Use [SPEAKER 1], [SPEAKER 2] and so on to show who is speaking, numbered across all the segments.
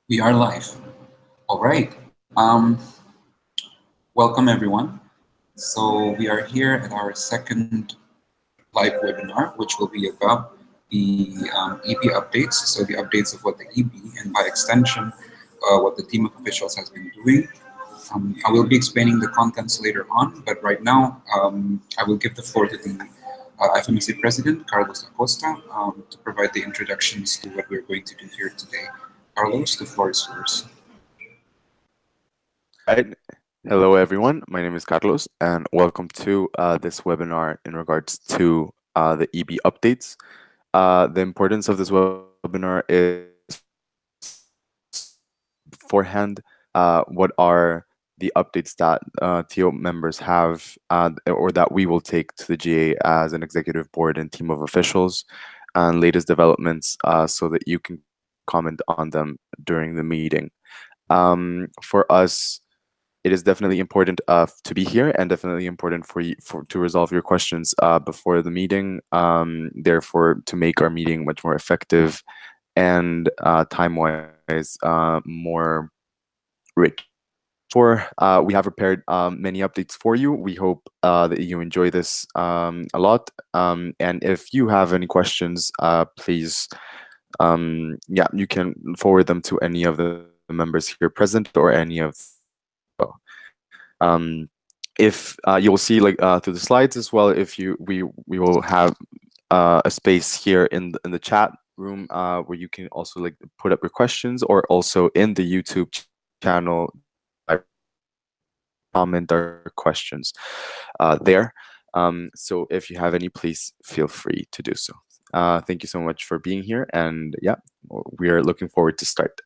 [SPEAKER 1] We are live. All right. Welcome everyone. So we are here at our second live webinar, which will be about the EB updates. So the updates of what the EB and by extension, what the team of officials has been doing. I will be explaining the contents later on, but right now I will give the floor to the FMSA President, Carlos Acosta, to provide the introductions to what we're going to do here today. Carlos, the floor is yours.
[SPEAKER 2] Right. Hello, everyone. My name is Carlos, and welcome to this webinar in regards to the EB updates. The importance of this webinar is beforehand, what are the updates that TO members have or that we will take to the GA as an executive board and team of officials, and latest developments so that you can comment on them during the meeting. For us, it is definitely important to be here, and definitely important for you to resolve your questions before the meeting. Therefore, to make our meeting much more effective and time-wise more rich. For we have prepared many updates for you. We hope that you enjoy this a lot. And if you have any questions, please, you can forward them to any of the members here present or any of. If you will see through the slides as well, if we will have a space here in the chat room where you can also put up your questions, or also in the YouTube channel comment our questions there. So if you have any, please feel free to do so. Thank you so much for being here, and yeah, we are looking forward to start.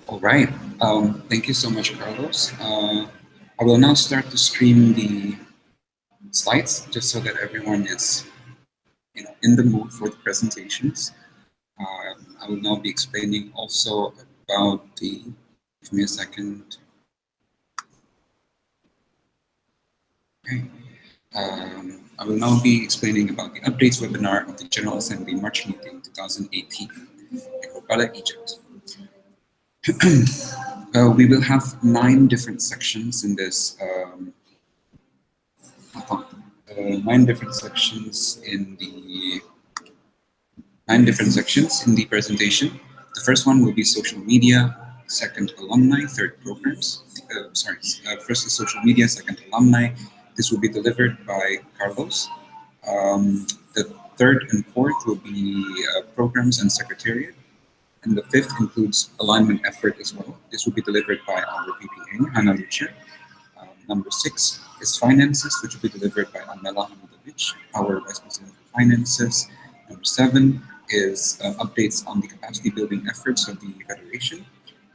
[SPEAKER 1] All right. Thank you so much, Carlos. I will now start to stream the slides just so that everyone is in the mood for the presentations. I will now be explaining also about the, give me a second. Okay. I will now be explaining about the updates webinar of the General Assembly March meeting 2018 in Kampala, Egypt. We will have 9 different sections in this. 9 different sections in the presentation. The first one will be social media, second alumni, third programs. First is social media, second alumni. This will be delivered by Carlos. The third and fourth will be programs and secretariat. And the fifth includes alignment effort as well. This will be delivered by our VPA, Hannah Lucia. Number 6 is finances, which will be delivered by Amela Hamudovic, our Vice President of Finances. Number 7 is updates on the capacity building efforts of the Federation.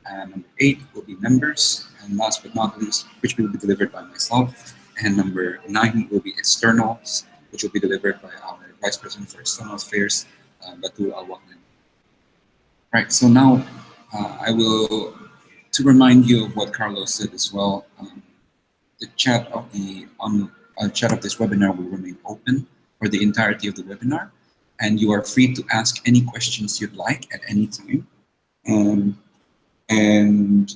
[SPEAKER 1] And number 8 will be members. And last but not least, which will be delivered by myself. And number 9 will be externals, which will be delivered by our Vice President for External Affairs, Batul Al-Wahlan. Right, so now I will, to remind you of what Carlos said as well, the chat of this webinar will remain open for the entirety of the webinar, and you are free to ask any questions you'd like at any time. And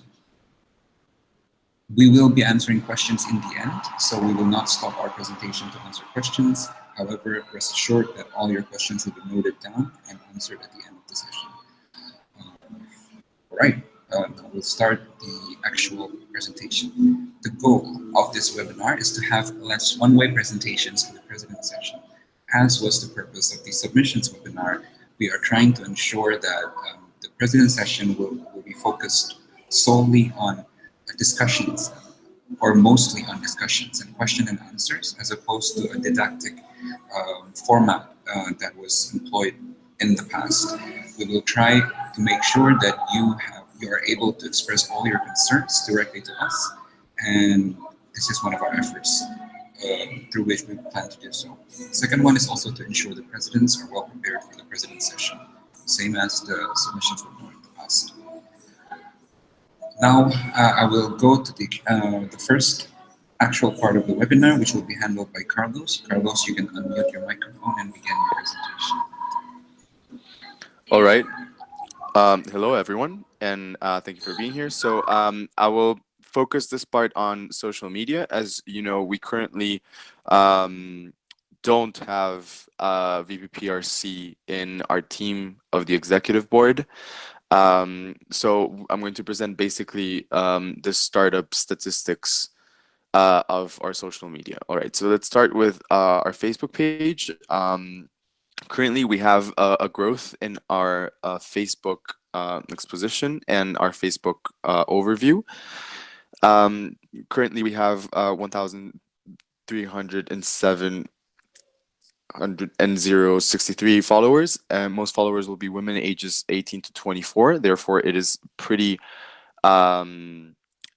[SPEAKER 1] we will be answering questions in the end, so we will not stop our presentation to answer questions. However, rest assured that all your questions will be noted down and answered at the end of the session. All right, we'll start the actual presentation. The goal of this webinar is to have less one-way presentations in the president's session. As was the purpose of the submissions webinar, we are trying to ensure that the president's session will be focused solely on discussions, or mostly on discussions and question and answers, as opposed to a didactic format that was employed in the past. We will try to make sure that you are able to express all your concerns directly to us, and this is one of our efforts through which we plan to do so. The second one is also to ensure the presidents are well prepared for the president's session, same as the submissions we've done in the past. Now I will go to the first actual part of the webinar, which will be handled by Carlos. Carlos, you can unmute your microphone and begin your presentation.
[SPEAKER 2] All right. Hello, everyone, and thank you for being here. So, I will focus this part on social media. As you know, we currently um, don't have VPPRC in our team of the executive board. So, I'm going to present basically the startup statistics of our social media. All right. So, let's start with our Facebook page. Currently, we have a growth in our Facebook exposition and our Facebook overview. Um, Currently, we have 1,307 63 followers, and most followers will be women ages 18 to 24. Therefore, it is pretty um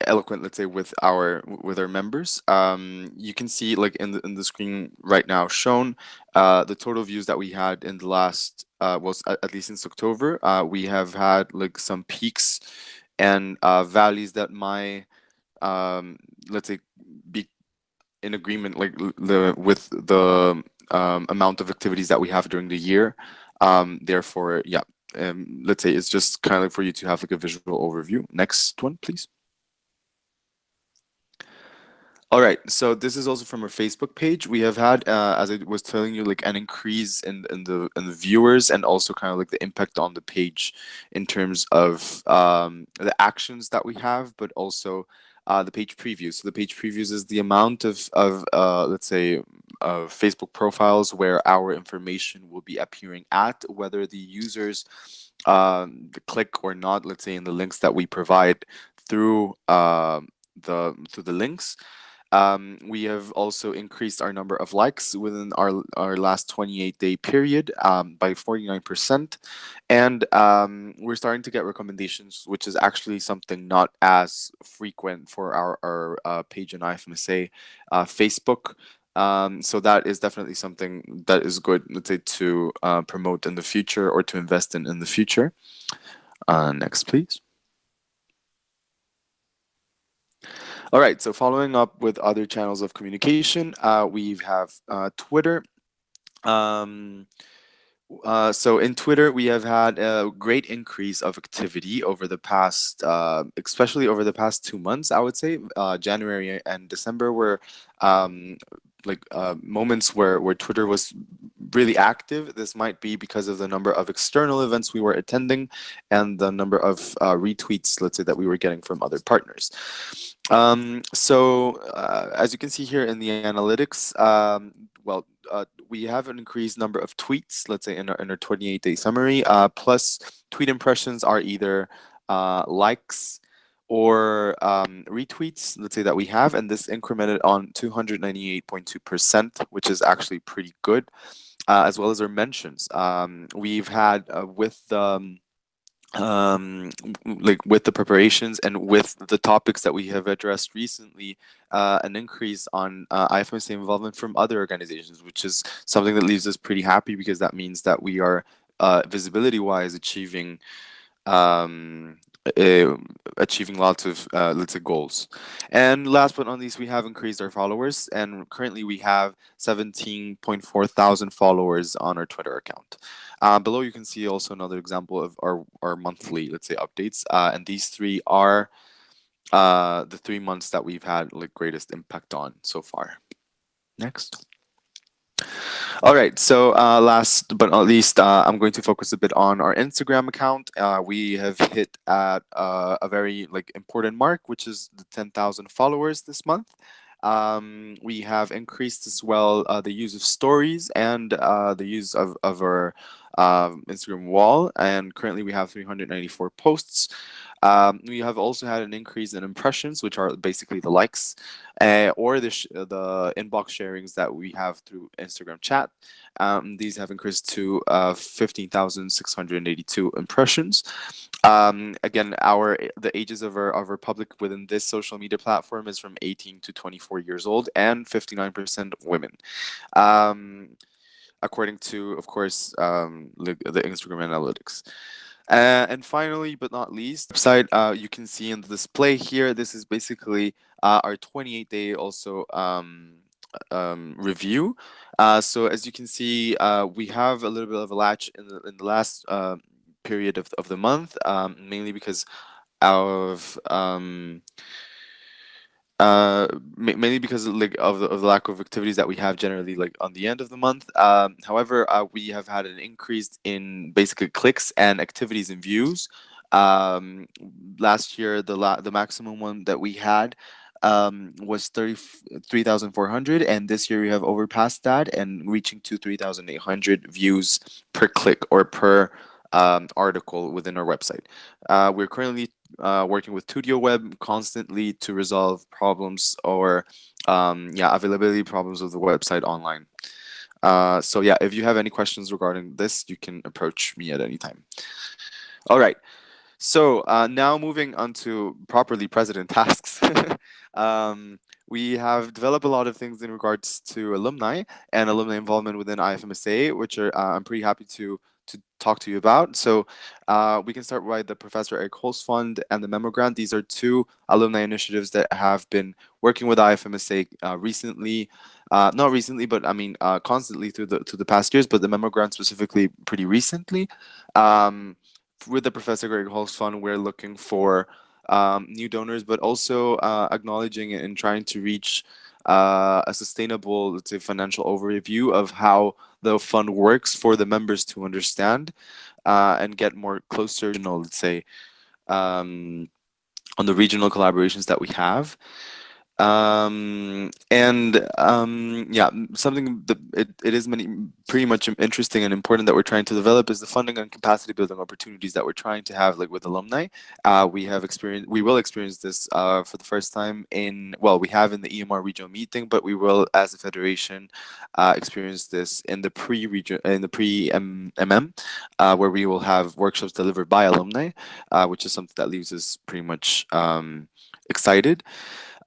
[SPEAKER 2] eloquent, let's say, with our members. You can see, like, in the screen right now shown, the total views that we had in the last was at least since October. We have had like some peaks and valleys that my um let's say be in agreement, like with the amount of activities that we have during the year. Therefore, yeah, let's say it's just kind of like for you to have like a visual overview. Next one, please. All right, so this is also from our Facebook page. We have had, as I was telling you, like an increase in the viewers, and also kind of like the impact on the page in terms of the actions that we have, but also the page previews. So the page previews is the amount of let's say Facebook profiles where our information will be appearing at, whether the users click or not. Let's say in the links that we provide through the links. We have also increased our number of likes within our last 28-day period by 49%. And we're starting to get recommendations, which is actually something not as frequent for our page in IFMSA Facebook. So that is definitely something that is good, let's say, to promote in the future or to invest in the future. Next, please. All right, so following up with other channels of communication, we have Twitter. Um, so in Twitter, we have had a great increase of activity over the past, especially over the past 2 months. I would say January and December were moments where Twitter was really active. This might be because of the number of external events we were attending and the number of retweets, let's say, that we were getting from other partners. As you can see here in the analytics, we have an increased number of tweets, let's say, in our 28-day summary. Plus, tweet impressions are either likes or retweets, let's say, that we have, and this incremented on 298.2%, which is actually pretty good, as well as our mentions. We've had with the preparations and with the topics that we have addressed recently, an increase on IFMSA involvement from other organizations, which is something that leaves us pretty happy, because that means that we are visibility wise um, achieving lots of let's say goals. And last but not least, we have increased our followers, and currently we have 17.4 thousand followers on our Twitter account. Below you can see also another example of our monthly, let's say, updates, and these three are the 3 months that we've had like greatest impact on so far. Next. All right. So last but not least, I'm going to focus a bit on our Instagram account. We have hit at a very like important mark, which is the 10,000 followers this month. We have increased as well the use of stories and the use of our Instagram wall, and currently we have 394 posts. We have also had an increase in impressions, which are basically the likes or the inbox sharings that we have through Instagram chat. These have increased to 15,682 impressions. Again, the ages of our public within this social media platform is from 18 to 24 years old, and 59% women. According to, of course, the Instagram analytics. And finally, but not least, website, you can see in the display here, this is basically our 28-day also review. So as you can see, we have a little bit of a latch in the last period of the month, mainly because of mainly because of, like of the lack of activities that we have generally like on the end of the month. However, we have had an increase in basically clicks and activities and views. Um, Last year, the maximum one that we had was 33,400, and this year we have overpassed that and reaching to 3,800 views per click or per article within our website. We're currently working with Studio Web constantly to resolve problems or availability problems of the website online. So yeah, if you have any questions regarding this, you can approach me at any time. All right. So now moving on to properly president tasks. um, we have developed a lot of things in regards to alumni and alumni involvement within IFMSA, which are I'm pretty happy to talk to you about. So we can start by the Professor Eric Holst Fund and the Memo Grant. These are two alumni initiatives that have been working with IFMSA recently. Not recently, but I mean constantly through the past years. But the Memo Grant specifically pretty recently. Um, with the Professor Greg Holst Fund, we're looking for new donors, but also acknowledging and trying to reach a sustainable, let's say, financial overview of how the fund works for the members to understand and get more closer, let's say, um, on the regional collaborations that we have. Yeah, something that it is pretty much interesting and important that we're trying to develop is the funding and capacity building opportunities that we're trying to have like with alumni. We will experience this for the first time we have in the EMR regional meeting, but we will as a federation experience this in the pre-region in the pre-MM where we will have workshops delivered by alumni, which is something that leaves us pretty much excited.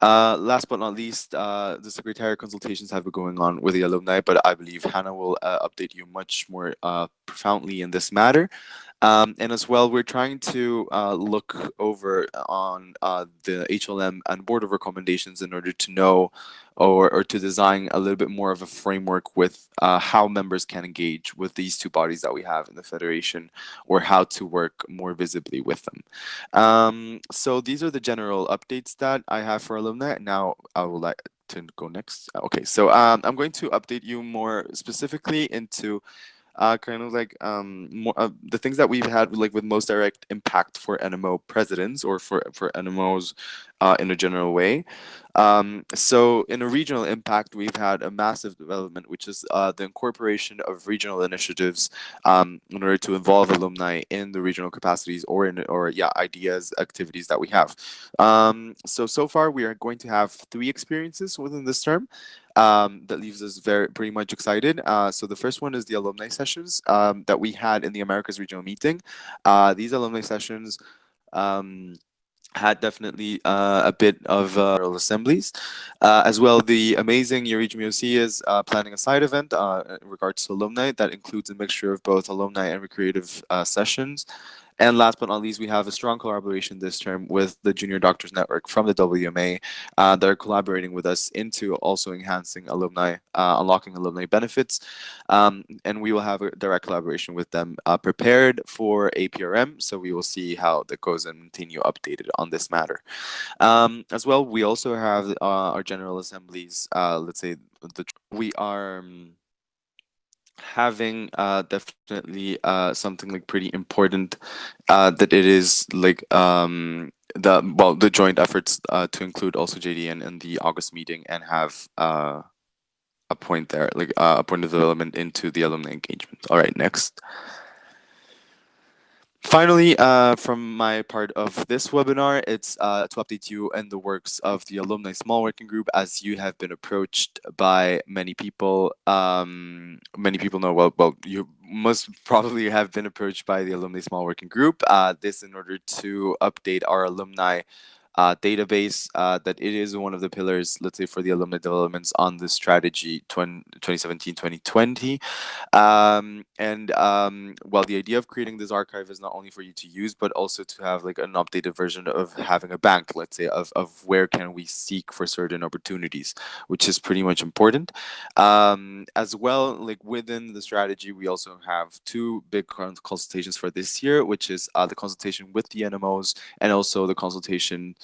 [SPEAKER 2] Last but not least, the Secretariat consultations have been going on with the alumni, but I believe Hannah will update you much more profoundly in this matter. And as well, we're trying to look over on the HLM and board of recommendations in order to know or to design a little bit more of a framework with how members can engage with these two bodies that we have in the Federation or how to work more visibly with them. So these are the general updates that I have for alumni. Now I would like to go next. Okay, so I'm going to update you more specifically into kind of like more the things that we've had like with most direct impact for NMO presidents or for NMOs in a general way. So in a regional impact, we've had a massive development, which is the incorporation of regional initiatives in order to involve alumni in the regional capacities or ideas, activities that we have. So far, we are going to have 3 experiences within this term. That leaves us very pretty much excited. So the first one is the alumni sessions that we had in the Americas regional meeting. These alumni sessions um, had definitely a bit of assemblies. As well, the amazing Eurasian MOC is planning a side event in regards to alumni that includes a mixture of both alumni and recreative sessions. And last but not least, we have a strong collaboration this term with the Junior Doctors Network from the WMA that are collaborating with us into also enhancing alumni, unlocking alumni benefits. And we will have a direct collaboration with them prepared for APRM. So we will see how that goes and continue updated on this matter. As well, we also have our General Assemblies, let's say, we are having definitely something like pretty important that it is like the joint efforts to include also JDN in the August meeting and have a point there like a point of development into the alumni engagement. All right, next. Finally, from my part of this webinar, it's to update you in the works of the Alumni Small Working Group, as you have been approached by many people. Many people know, well, you must probably have been approached by the Alumni Small Working Group. This in order to update our alumni database, that it is one of the pillars, let's say, for the alumni developments on the strategy 2017-2020. Well, the idea of creating this archive is not only for you to use, but also to have like an updated version of having a bank, let's say, of where can we seek for certain opportunities, which is pretty much important. As well, like within the strategy, we also have two big consultations for this year, which is the consultation with the NMOs and also the consultation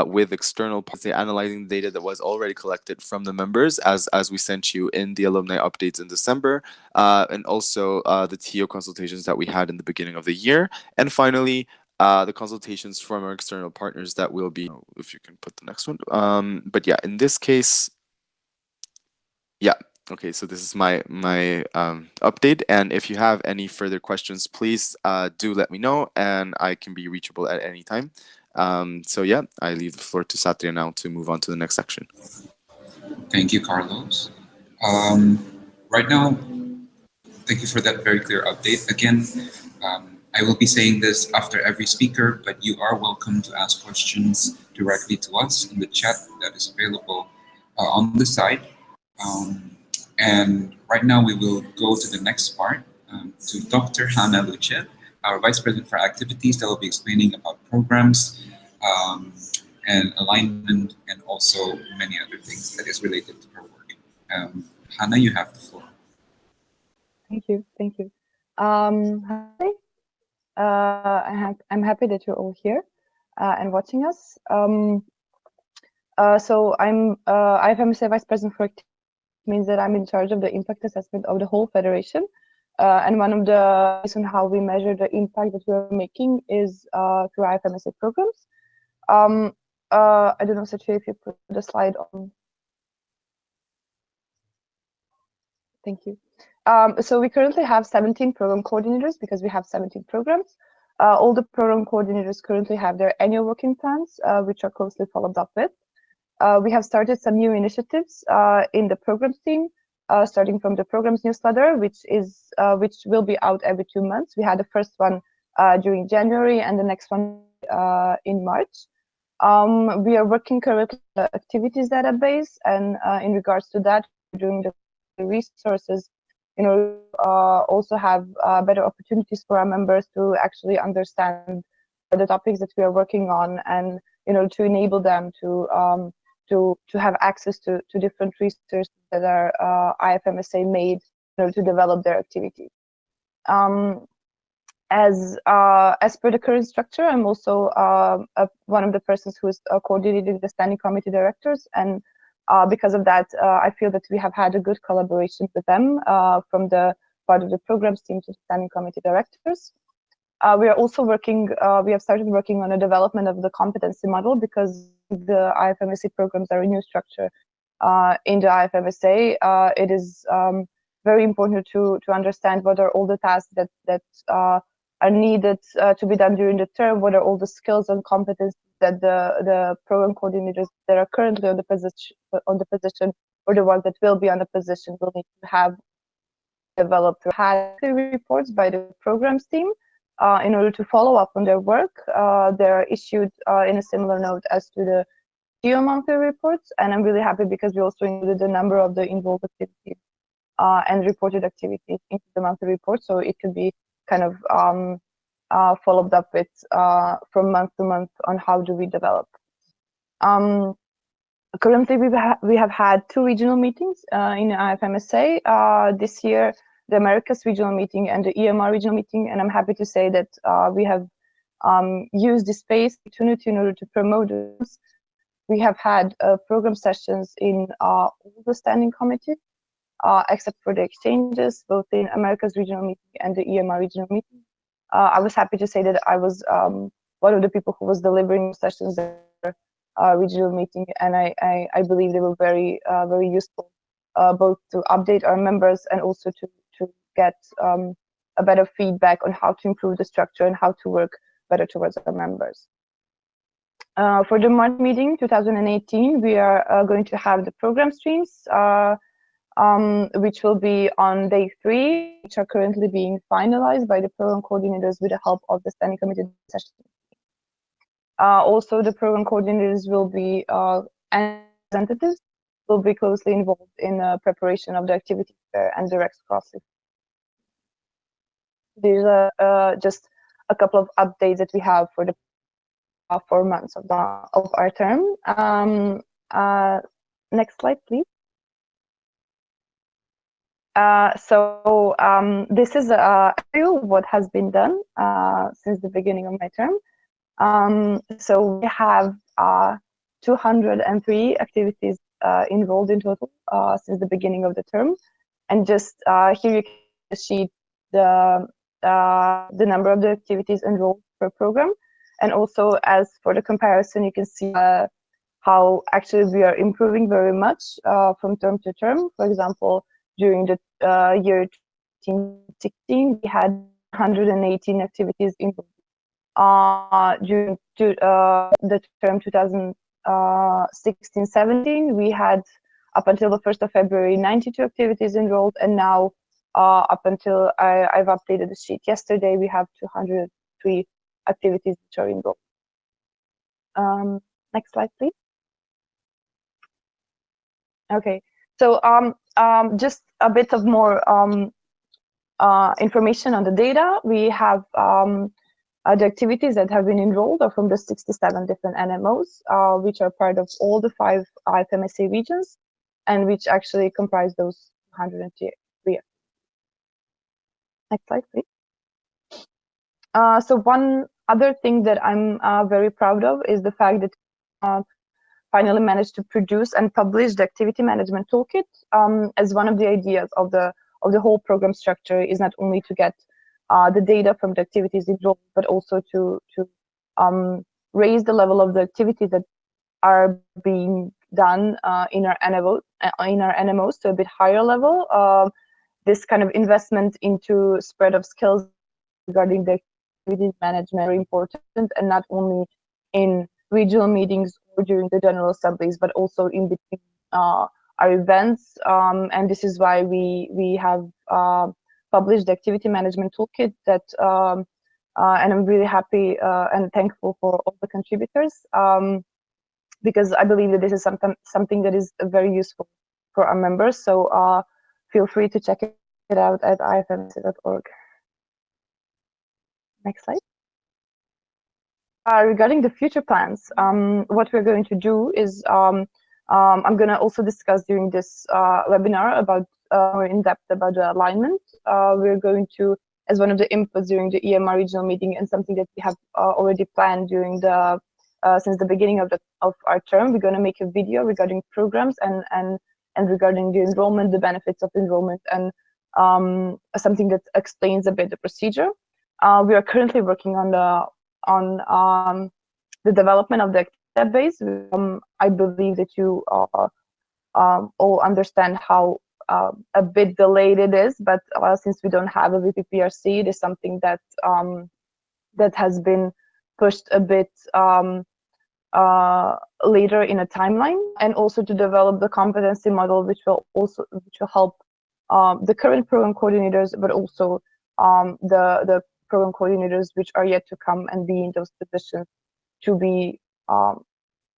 [SPEAKER 2] with external parties, analyzing the data that was already collected from the members, as we sent you in the alumni updates in December, and also the TO consultations that we had in the beginning of the year, and finally the consultations from our external partners that will be. If you can put the next one, but yeah, in this case, yeah. Okay, so this is my update, and if you have any further questions, please do let me know, and I can be reachable at any time. So yeah, I leave the floor to Satya now to move on to the next section.
[SPEAKER 1] Thank you, Carlos. Right now, thank you for that very clear update. Again, I will be saying this after every speaker, but you are welcome to ask questions directly to us in the chat that is available on the side. And right now we will go to the next part, to Dr. Hannah Luce, our Vice President for Activities, that will be explaining about programs and alignment and also many other things that is related to her work. Hannah, you have the floor.
[SPEAKER 3] Thank you. Thank you. Hi. I'm happy that you're all here and watching us. So I'm IFMSA Vice President for Activities, means that I'm in charge of the impact assessment of the whole federation. And one of the ways on how we measure the impact that we're making is through IFMSA programs. I don't know, Satya, if you put the slide on. Thank you. So we currently have 17 program coordinators because we have 17 programs. All the program coordinators currently have their annual working plans, which are closely followed up with. We have started some new initiatives in the programs team, starting from the programs newsletter, which will be out every 2 months. We had the first one during January and the next one in March. We are working currently on the activities database, and in regards to that, we're doing the resources, also have better opportunities for our members to actually understand the topics that we are working on, and to enable them to have access to different resources that are IFMSA made to develop their activities. As per the current structure, I'm also one of the persons who is coordinating the standing committee directors, and because of that, I feel that we have had a good collaboration with them from the part of the programs team to the standing committee directors. We are also working, we have started working on the development of the competency model, because the IFMSA programs are a new structure in the IFMSA. It is very important to understand what are all the tasks that are needed to be done during the term, what are all the skills and competencies that the program coordinators that are currently on the position or the ones that will be on the position will need to have developed through reports by the programs team in order to follow up on their work. They're issued in a similar note as to the TO monthly reports, and I'm really happy because we also included the number of the involved activities and reported activities into the monthly report, so it could be kind of followed up with from month to month on how do we develop. Currently, we have had 2 regional meetings in IFMSA this year, the Americas regional meeting and the EMR regional meeting, and I'm happy to say that we have used this space opportunity in order to promote this. We have had program sessions in all the standing committees, except for the exchanges, both in Americas regional meeting and the EMR regional meeting. I was happy to say that I was one of the people who was delivering sessions at the regional meeting, and I believe they were very useful, both to update our members and also to get a better feedback on how to improve the structure and how to work better towards our members. For the March meeting 2018, we are going to have the program streams, which will be on day 3, which are currently being finalized by the program coordinators with the help of the standing committee session. Also, the program coordinators will be and representatives will be closely involved in the preparation of the activity fair and direct classes. These are just a couple of updates that we have for the 4 months of our term. Next slide, please. This is what has been done since the beginning of my term. So we have 203 activities enrolled in total since the beginning of the term, and just here you can see the number of the activities enrolled per program, and also as for the comparison, you can see how actually we are improving very much from term to term. For example, during the year 2016, we had 118 activities enrolled. During the term 2016-17, we had up until the 1st of February 92 activities enrolled, and now up until I've updated the sheet yesterday, we have 203 activities which are enrolled. Next slide, please. Okay, so just a bit of more information on the data. We have the activities that have been enrolled are from the 67 different NMOs, which are part of all the 5 IFMSA regions, and which actually comprise those 103. Next slide, please. So one other thing that I'm very proud of is the fact that finally managed to produce and publish the activity management toolkit, as one of the ideas of the whole program structure is not only to get the data from the activities enrolled, but also to raise the level of the activities that are being done in our NMOs to a bit higher level. This kind of investment into spread of skills regarding the activities management are important, and not only in regional meetings or during the general assemblies, but also in between our events. And this is why we have published the activity management toolkit that, and I'm really happy and thankful for all the contributors, because I believe that this is something that is very useful for our members. So feel free to check it out at ifmsa.org. Next slide. Regarding the future plans, what we're going to do is I'm going to also discuss during this webinar about more in depth about the alignment. We're going to, as one of the inputs during the EMR regional meeting, and something that we have already planned during the since the beginning of our term, we're going to make a video regarding programs and regarding the enrollment, the benefits of enrollment, and something that explains a bit the procedure. We are currently working on the development of the database. I believe that you all understand how a bit delayed it is, but since we don't have a VPPRC, it is something that that has been pushed a bit later in a timeline, and also to develop the competency model, which will help the current program coordinators, but also the program coordinators which are yet to come and be in those positions, to be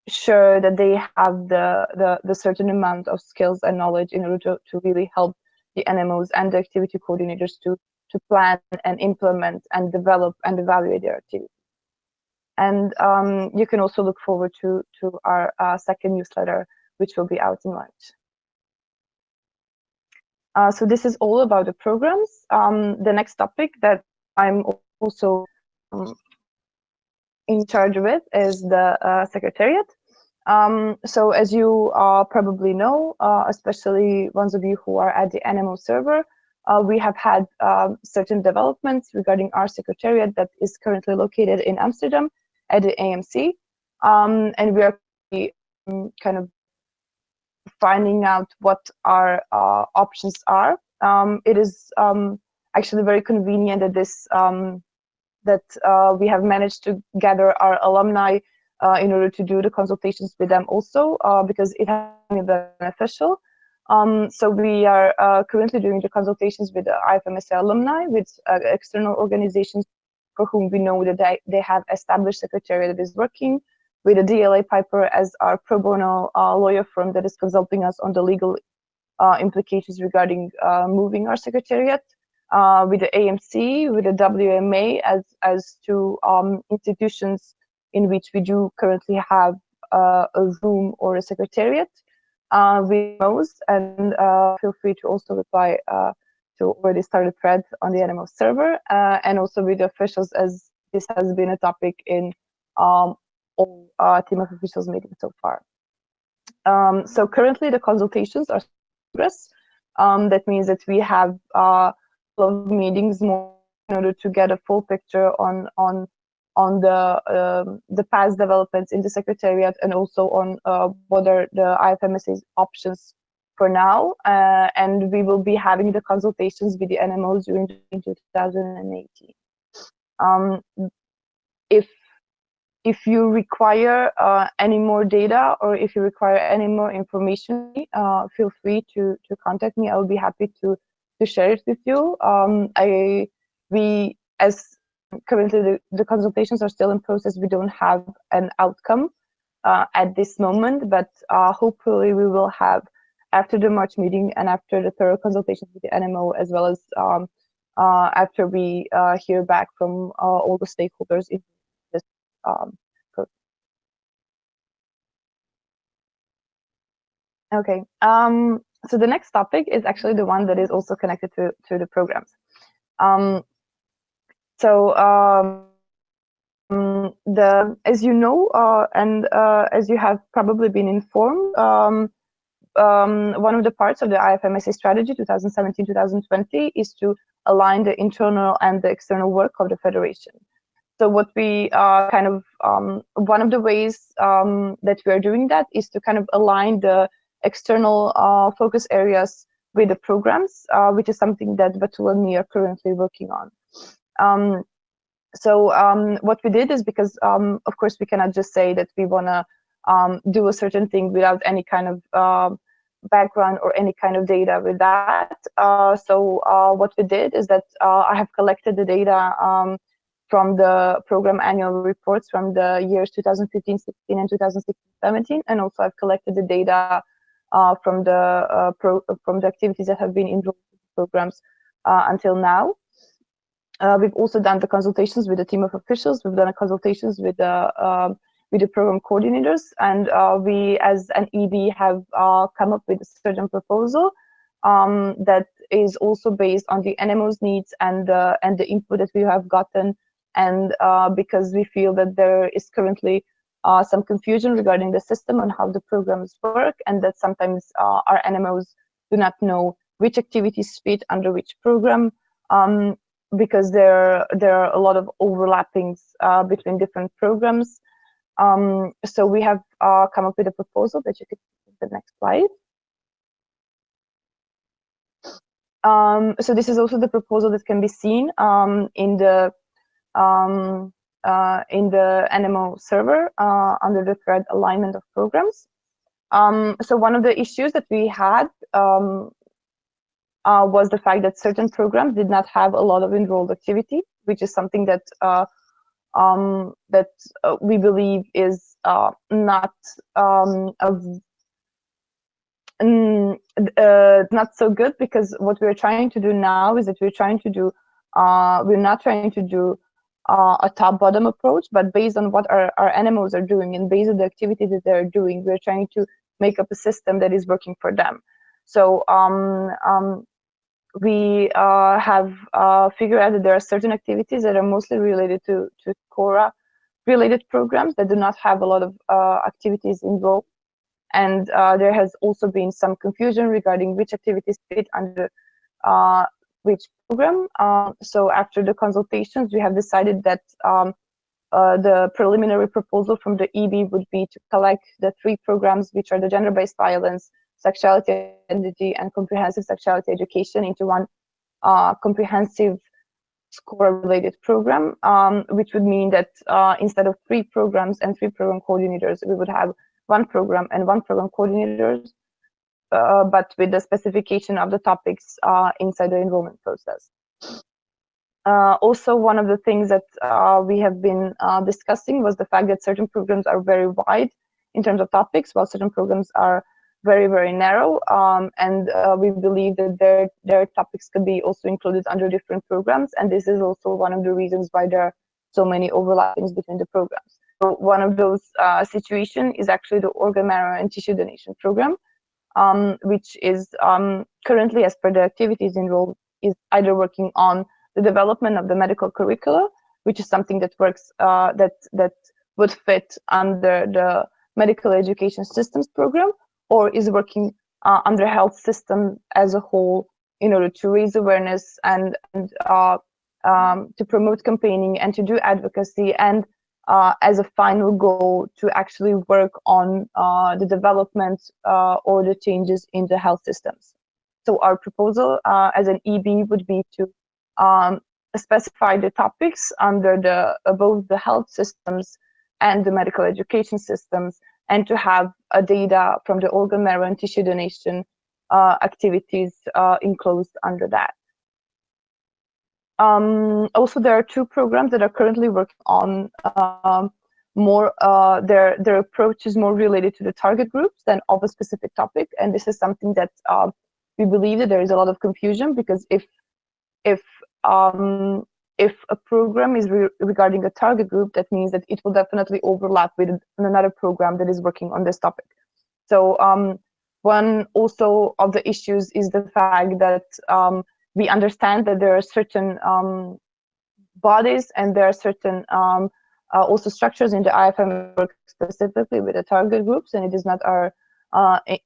[SPEAKER 3] sure that they have the certain amount of skills and knowledge in order to really help the NMOs and the activity coordinators to plan and implement and develop and evaluate their activities. And you can also look forward to our second newsletter, which will be out in March. So this is all about the programs. The next topic that I'm also in charge with is the Secretariat. So as you probably know, especially ones of you who are at the NMO server, we have had certain developments regarding our Secretariat that is currently located in Amsterdam at the AMC. And we are kind of finding out what our options are. It is actually very convenient that this we have managed to gather our alumni in order to do the consultations with them also, because it has been beneficial. So we are currently doing the consultations with the IFMSA alumni, with external organizations for whom we know that they have established secretariat that is working, with a DLA Piper as our pro bono lawyer firm that is consulting us on the legal implications regarding moving our secretariat, with the AMC, with the WMA as two institutions in which we do currently have a room or a secretariat, with most, and feel free to also reply to already started thread on the NMO server, and also with the officials, as this has been a topic in all team of officials meetings so far. So currently the consultations are in progress. That means that we have a lot of meetings more in order to get a full picture on the past developments in the Secretariat, and also on what are the IFMSA's options for now. And we will be having the consultations with the NMOs during 2018. If you require any more data, or if you require any more information, feel free to contact me. I will be happy to share it with you. As currently the consultations are still in process, we don't have an outcome at this moment, but hopefully we will have, after the March meeting and after the thorough consultations with the NMO, as well as after we hear back from all the stakeholders in this Okay, so the next topic is actually the one that is also connected to the programs. As you know, and as you have probably been informed, one of the parts of the IFMSA strategy 2017-2020 is to align the internal and the external work of the Federation. So what we one of the ways that we are doing that is to kind of align the external focus areas with the programs, which is something that Batul and me are currently working on. What we did is, because of course we cannot just say that we want to do a certain thing without any kind of background or any kind of data with that. What we did is that I have collected the data from the program annual reports from the years 2015-16 and 2016-17, and also I've collected the data from the activities that have been involved in the programs until now. We've also done the consultations with the team of officials. We've done consultations with the program coordinators, and we, as an EB, have come up with a certain proposal that is also based on the NMO's needs and the input that we have gotten, and because we feel that there is currently some confusion regarding the system and how the programs work, and that sometimes our NMOs do not know which activities fit under which program, because there are a lot of overlappings between different programs. So we have come up with a proposal that you can see in the next slide. So this is also the proposal that can be seen in the NMO server under the thread alignment of programs. So one of the issues that we had was the fact that certain programs did not have a lot of enrolled activity, which is something that we believe is not so good, because what we're trying to do now is that we're not trying to do a top-bottom approach, but based on what our NMOs are doing and based on the activities that they're doing, we're trying to make up a system that is working for them. So we have figured out that there are certain activities that are mostly related to Quora-related programs that do not have a lot of activities involved. And there has also been some confusion regarding which activities fit under which program. So after the consultations, we have decided that the preliminary proposal from the EB would be to collect the 3 programs, which are the gender-based violence, sexuality identity, and comprehensive sexuality education, into one comprehensive Quora-related program, which would mean that instead of 3 programs and 3 program coordinators, we would have 1 program and 1 program coordinators, but with the specification of the topics inside the enrollment process. Also, one of the things that we have been discussing was the fact that certain programs are very wide in terms of topics, while certain programs are very, very narrow. And we believe that their topics could be also included under different programs. And this is also one of the reasons why there are so many overlappings between the programs. So one of those situations is actually the organ marrow and tissue donation program, which is currently, as per the activities enrolled, is either working on the development of the medical curricula, which is something that works that would fit under the medical education systems program, or is working under health system as a whole in order to raise awareness and to promote campaigning and to do advocacy, and as a final goal to actually work on the development or the changes in the health systems. So our proposal as an EB would be to specify the topics under both the health systems and the medical education systems, and to have a data from the organ marrow and tissue donation activities enclosed under that. Also, there are two programs that are currently working on more, their approach is more related to the target groups than of a specific topic. And this is something that we believe that there is a lot of confusion, because if a program is regarding a target group, that means that it will definitely overlap with another program that is working on this topic. So one also of the issues is the fact that we understand that there are certain bodies and there are certain also structures in the IFM work specifically with the target groups, and it is not our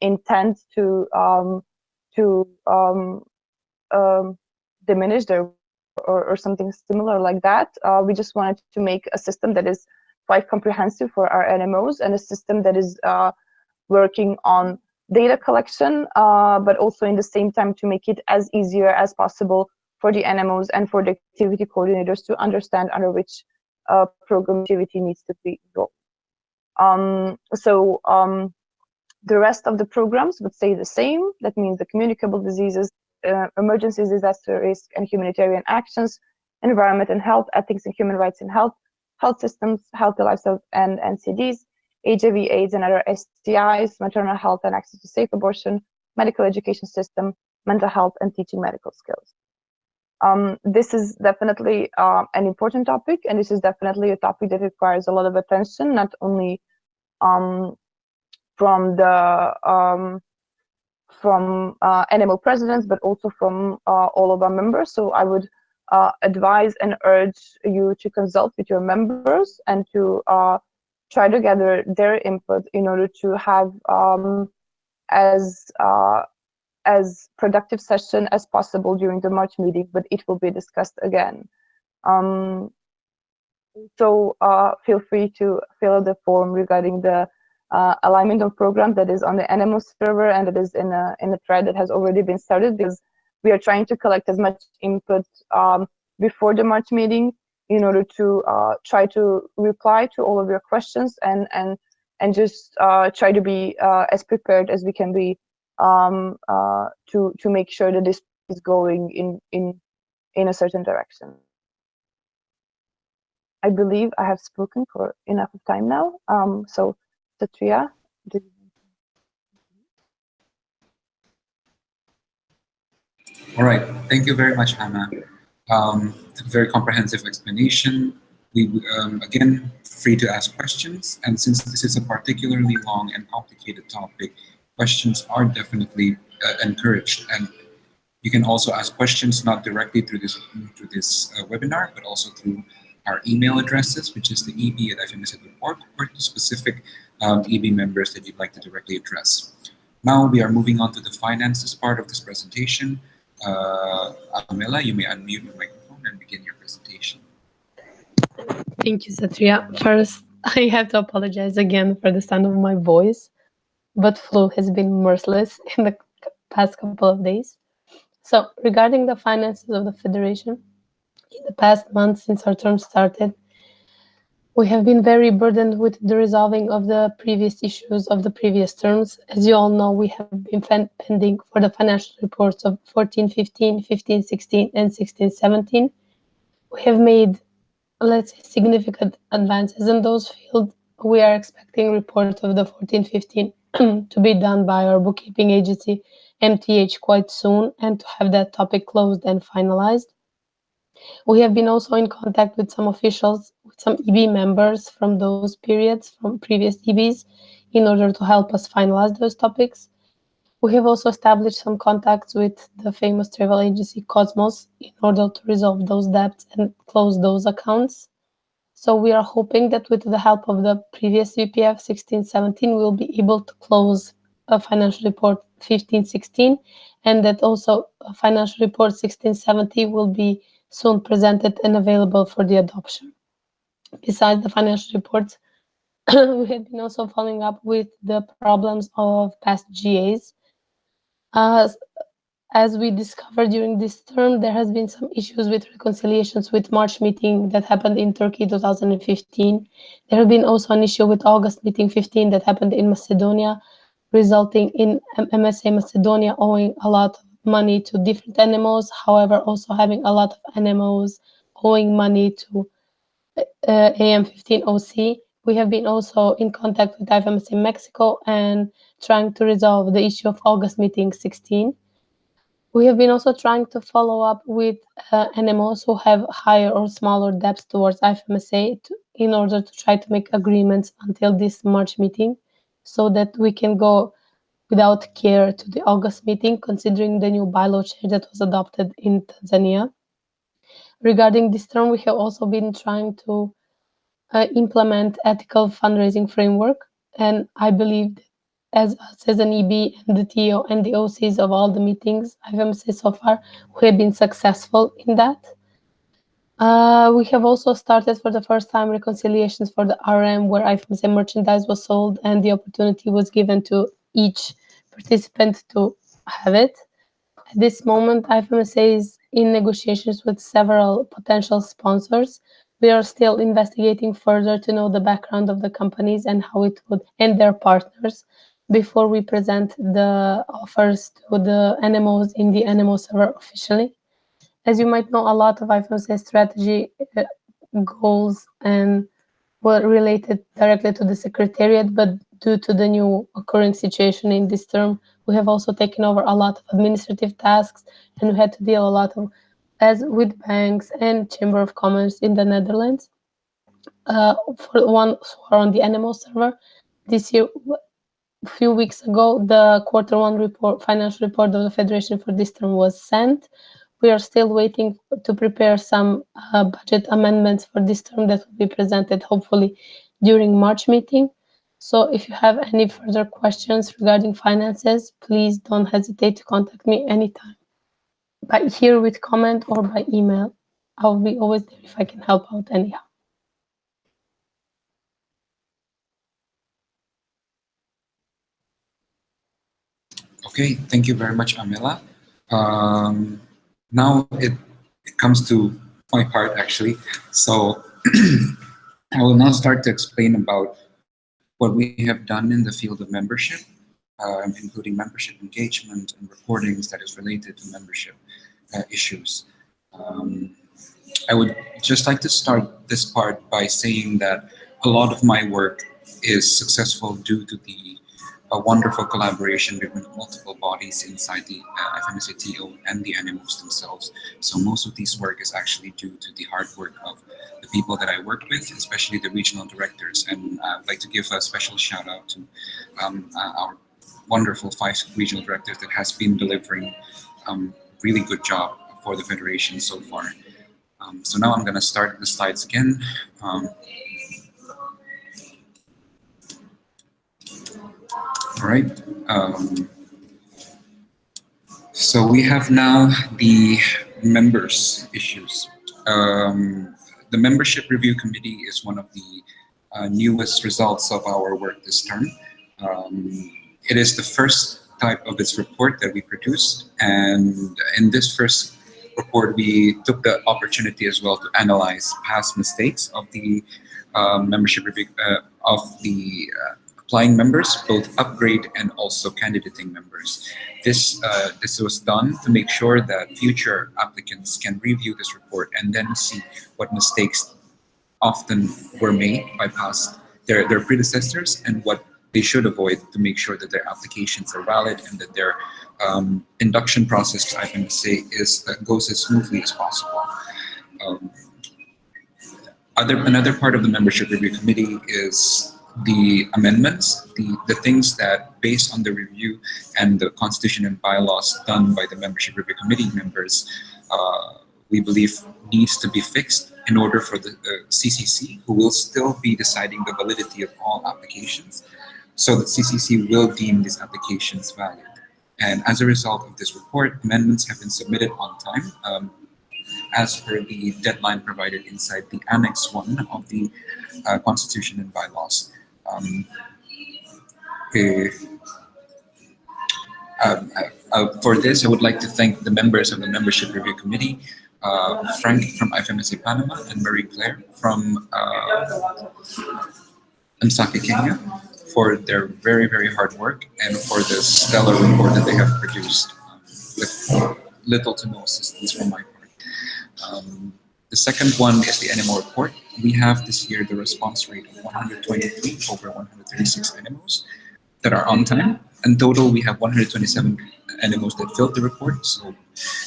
[SPEAKER 3] intent to diminish their or something similar like that. We just wanted to make a system that is quite comprehensive for our NMOs, and a system that is working on data collection, but also in the same time to make it as easier as possible for the NMOs and for the activity coordinators to understand under which program activity needs to be enrolled. The rest of the programs would stay the same. That means the communicable diseases, emergency disaster risk and humanitarian actions, environment and health, ethics and human rights in health, health systems, healthy lifestyle and NCDs, HIV, AIDS and other STIs, maternal health and access to safe abortion, medical education system, mental health and teaching medical skills. This is definitely an important topic, and this is definitely a topic that requires a lot of attention, not only from the NMO presidents, but also from all of our members. So I would advise and urge you to consult with your members and to try to gather their input in order to have as productive session as possible during the March meeting, but it will be discussed again. So feel free to fill out the form regarding the alignment of program that is on the NMO server, and that is in a thread that has already been started, because we are trying to collect as much input before the March meeting in order to try to reply to all of your questions and just try to be as prepared as we can be to make sure that this is going in a certain direction. I believe I have spoken for enough of time now. So Satria,
[SPEAKER 1] All right, thank you very much, Hannah. Very comprehensive explanation. We again, free to ask questions, and since this is a particularly long and complicated topic, questions are definitely encouraged. And you can also ask questions not directly through this webinar, but also through our email addresses, which is the eb@fmsa.org, or to specific EB members that you'd like to directly address. Now we are moving on to the finances part of this presentation. Amela, you may unmute your microphone and begin your presentation.
[SPEAKER 4] Thank you, Satria. First, I have to apologize again for the sound of my voice, but flu has been merciless in the past couple of days. So, regarding the finances of the Federation, in the past month since our term started, we have been very burdened with the resolving of the previous issues of the previous terms. As you all know, we have been pending for the financial reports of 14-15, 15-16, and 16-17. We have made, let's say, significant advances in those fields. We are expecting report of the 14-15 to be done by our bookkeeping agency, MTH, quite soon, and to have that topic closed and finalized. We have been also in contact with some officials, with some EB members from those periods, from previous EBs, in order to help us finalize those topics. We have also established some contacts with the famous travel agency Cosmos in order to resolve those debts and close those accounts. So we are hoping that with the help of the previous VPF 16-17, we'll be able to close a financial report 15-16, and that also a financial report 16-17 will be soon presented and available for the adoption. Besides the financial reports, we have been also following up with the problems of past GAs. As we discovered during this term, there has been some issues with reconciliations with March meeting that happened in Turkey 2015. There have been also an issue with August meeting 15 that happened in Macedonia, resulting in MSA Macedonia owing a lot of money to different NMOs, however, also having a lot of NMOs owing money to AM15OC. We have been also in contact with IFMSA Mexico and trying to resolve the issue of August meeting 16. We have been also trying to follow up with NMOs who have higher or smaller debts towards IFMSA in order to try to make agreements until this March meeting so that we can go without care to the August meeting, considering the new bylaw change that was adopted in Tanzania. Regarding this term, we have also been trying to implement ethical fundraising framework, and I believe that as us as an EB and the TO and the OCs of all the meetings IFMSA so far, we have been successful in that. We have also started for the first time reconciliations for the RM where IFMSA merchandise was sold and the opportunity was given to each participant to have it. At this moment, IFMSA is in negotiations with several potential sponsors. We are still investigating further to know the background of the companies and how it would, and their partners, before we present the offers to the NMOs in the NMO server officially. As you might know, a lot of IFMSA strategy goals and were related directly to the Secretariat, but due to the new occurring situation in this term, we have also taken over a lot of administrative tasks, and we had to deal a lot of, as with banks and Chamber of Commerce in the Netherlands. For one who are on the NMO server, this year, a few weeks ago, the Q1 report, financial report of the Federation for this term was sent. We are still waiting to prepare some budget amendments for this term that will be presented hopefully during March meeting. So if you have any further questions regarding finances, please don't hesitate to contact me anytime. By here with comment or by email. I'll be always there if I can help out anyhow.
[SPEAKER 1] Okay, thank you very much, Amela. Now it comes to my part, actually. So I will now start to explain about what we have done in the field of membership, including membership engagement and reportings that is related to membership issues. I would just like to start this part by saying that a lot of my work is successful due to the wonderful collaboration between multiple bodies inside the FMSATO and the NMOs themselves. So most of this work is actually due to the hard work of the people that I work with, especially the regional directors. And I'd like to give a special shout out to our wonderful 5 regional directors that has been delivering really good job for the Federation so far. So now I'm going to start the slides again. All right. So we have now the members issues. The Membership Review Committee is one of the newest results of our work this term. It is the first type of its report that we produced, and in this first report we took the opportunity as well to analyze past mistakes of the membership review of the applying members, both upgrade and also candidating members. This was done to make sure that future applicants can review this report and then see what mistakes often were made by their predecessors and what they should avoid to make sure that their applications are valid and that their induction process to IFMSA goes as smoothly as possible. Another part of the membership review committee is the amendments, the things that, based on the review and the constitution and bylaws done by the membership review committee members, we believe needs to be fixed in order for the CCC, who will still be deciding the validity of all applications, so that CCC will deem these applications valid. And as a result of this report, amendments have been submitted on time, as per the deadline provided inside the Annex 1 of the Constitution and bylaws. For this, I would like to thank the members of the Membership Review Committee, Frank from IFMSA Panama and Marie Claire from Msaki, Kenya, for their very, very hard work and for the stellar report that they have produced with little to no assistance from my part. The second one is the NMO report. We have this year the response rate of 123 over 136 NMOs that are on time. In total, we have 127 NMOs that filled the report. So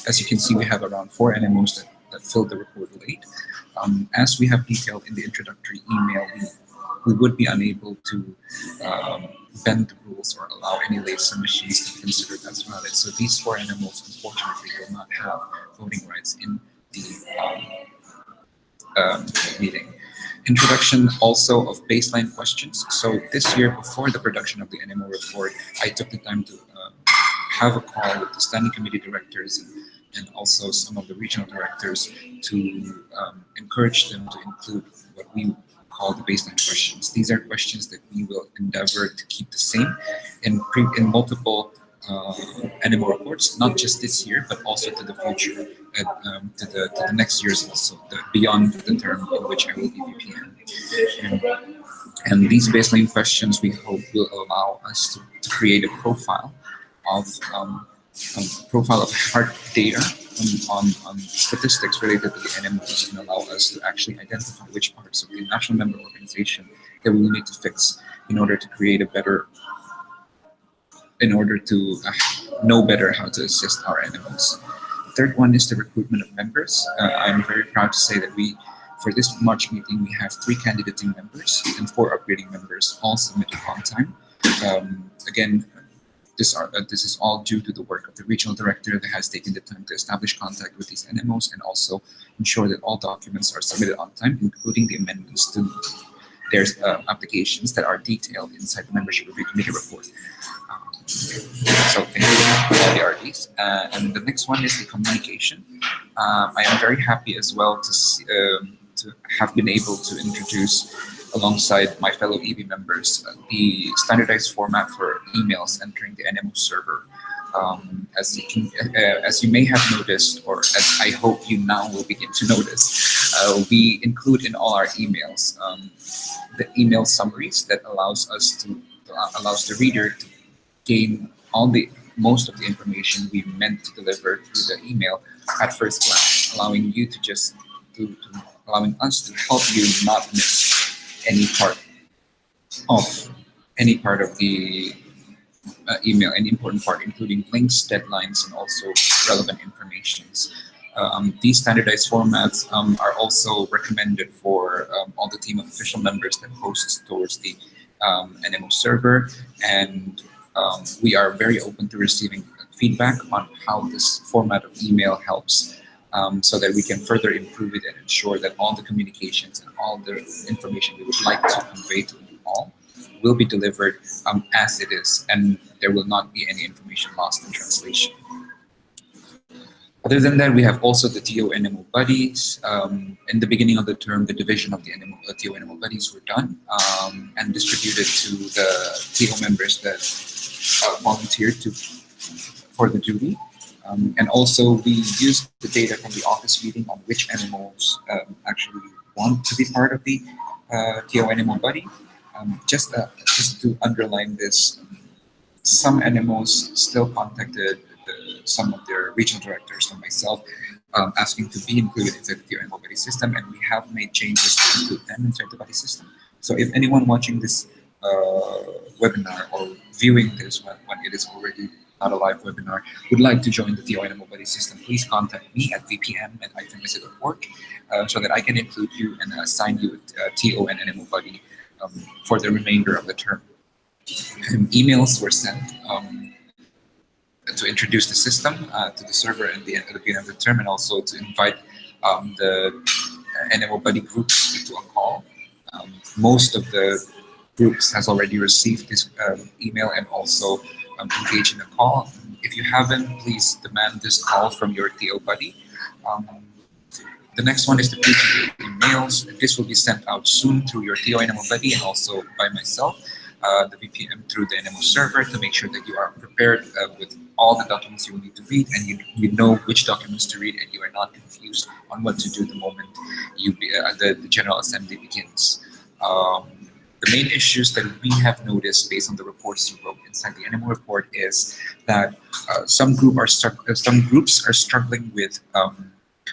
[SPEAKER 1] as you can see, we have around 4 NMOs that filled the report late. As we have detailed in the introductory email, we would be unable to bend the rules or allow any late submissions to be considered as valid. So these 4 NMOs, unfortunately, will not have voting rights in the meeting. Introduction also of baseline questions. So this year, before the production of the NMO report, I took the time to have a call with the standing committee directors and also some of the regional directors to encourage them to include what we call the baseline questions. These are questions that we will endeavor to keep the same in multiple NMO reports, not just this year, but also to the future, to the next years also, beyond the term in which I will be VPN. And these baseline questions, we hope, will allow us to create a profile of hard data on statistics related to the NMOs, and allow us to actually identify which parts of the national member organization that we will need to fix in order to create a better, in order to know better how to assist our NMOs. The third one is the recruitment of members. I'm very proud to say that for this March meeting, we have 3 candidating members and 4 upgrading members, all submitted on time. Again, this is all due to the work of the regional director that has taken the time to establish contact with these NMOs and also ensure that all documents are submitted on time, including the amendments to their applications that are detailed inside the Membership Review Committee report. So thank you for all the RDs. And the next one is the communication. I am very happy as well to have been able to introduce, alongside my fellow EB members, the standardized format for emails entering the NMO server. As you may have noticed, or as I hope you now will begin to notice, we include in all our emails the email summaries that allows the reader to gain most of the information we meant to deliver through the email at first glance, allowing us to help you not miss any part of the email, any important part, including links, deadlines, and also relevant informations. These standardized formats are also recommended for all the team of official members that hosts towards the NMO server, and we are very open to receiving feedback on how this format of email helps, so that we can further improve it and ensure that all the communications and all the information we would like to convey to you all will be delivered as it is, and there will not be any information lost in translation. Other than that, we have also the TO-NMO buddies. In the beginning of the term, the division of the TO-NMO buddies were done and distributed to the TO members that volunteered for the duty. And also, we used the data from the office meeting on which NMOs actually want to be part of the TO-NMO buddy. Just to underline this, some NMOs still contacted some of their regional directors and myself, asking to be included inside the TO buddy system, and we have made changes to include them inside the buddy system. So if anyone watching this webinar or viewing this when it is already not a live webinar would like to join the TO buddy system, please contact me at vpm@ifmsa.org so that I can include you and assign you a TO and NMO buddy for the remainder of the term. Emails were sent to introduce the system to the server at the beginning of the term, and also to invite the NMO buddy groups into a call. Most of the groups has already received this email and also engaged in a call. If you haven't, please demand this call from your TO buddy. The next one is the PGA emails. This will be sent out soon through your TO NMO buddy and also by myself, the VPM through the NMO server, to make sure that you are prepared with all the documents you will need to read, and you know which documents to read, and you are not confused on what to do the moment the General Assembly begins. The main issues that we have noticed based on the reports you wrote inside the NMO report is that some groups are struggling with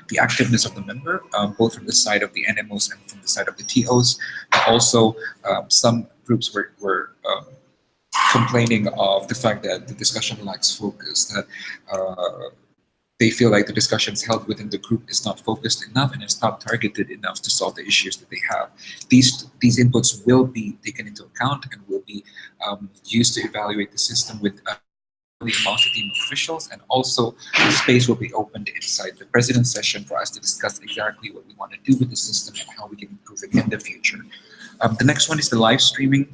[SPEAKER 1] the activeness of the member, both from the side of the NMOs and from the side of the TOs. Also, some groups were complaining of the fact that the discussion lacks focus, that they feel like the discussions held within the group is not focused enough and it's not targeted enough to solve the issues that they have. These inputs will be taken into account and will be used to evaluate the system with the team officials, and also the space will be opened inside the president's session for us to discuss exactly what we want to do with the system and how we can improve it in the future. The next one is the live streaming.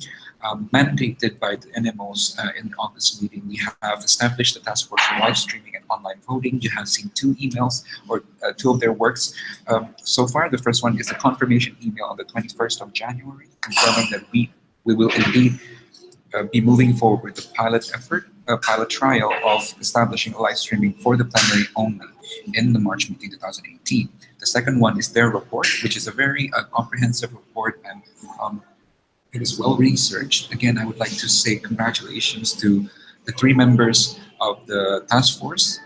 [SPEAKER 1] Mandated by the NMOs on this meeting, we have established a task force for live streaming and online voting. You have seen two emails or two of their works so far. The first one is a confirmation email on the 21st of January, confirming that we will indeed be moving forward with the pilot trial of establishing live streaming for the plenary only in the March meeting 2018. The second one is their report, which is a very comprehensive report, and it is well researched. Again, I would like to say congratulations to the three members of the task force,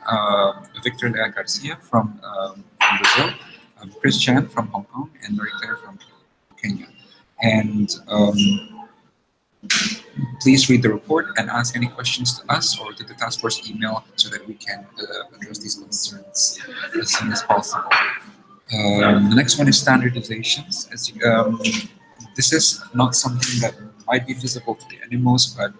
[SPEAKER 1] Victor Lea Garcia from Brazil, Chris Chan from Hong Kong, and Marie Claire from Kenya. And please read the report and ask any questions to us or to the task force email so that we can address these concerns as soon as possible. The next one is standardizations. This is not something that might be visible to the NMOs, but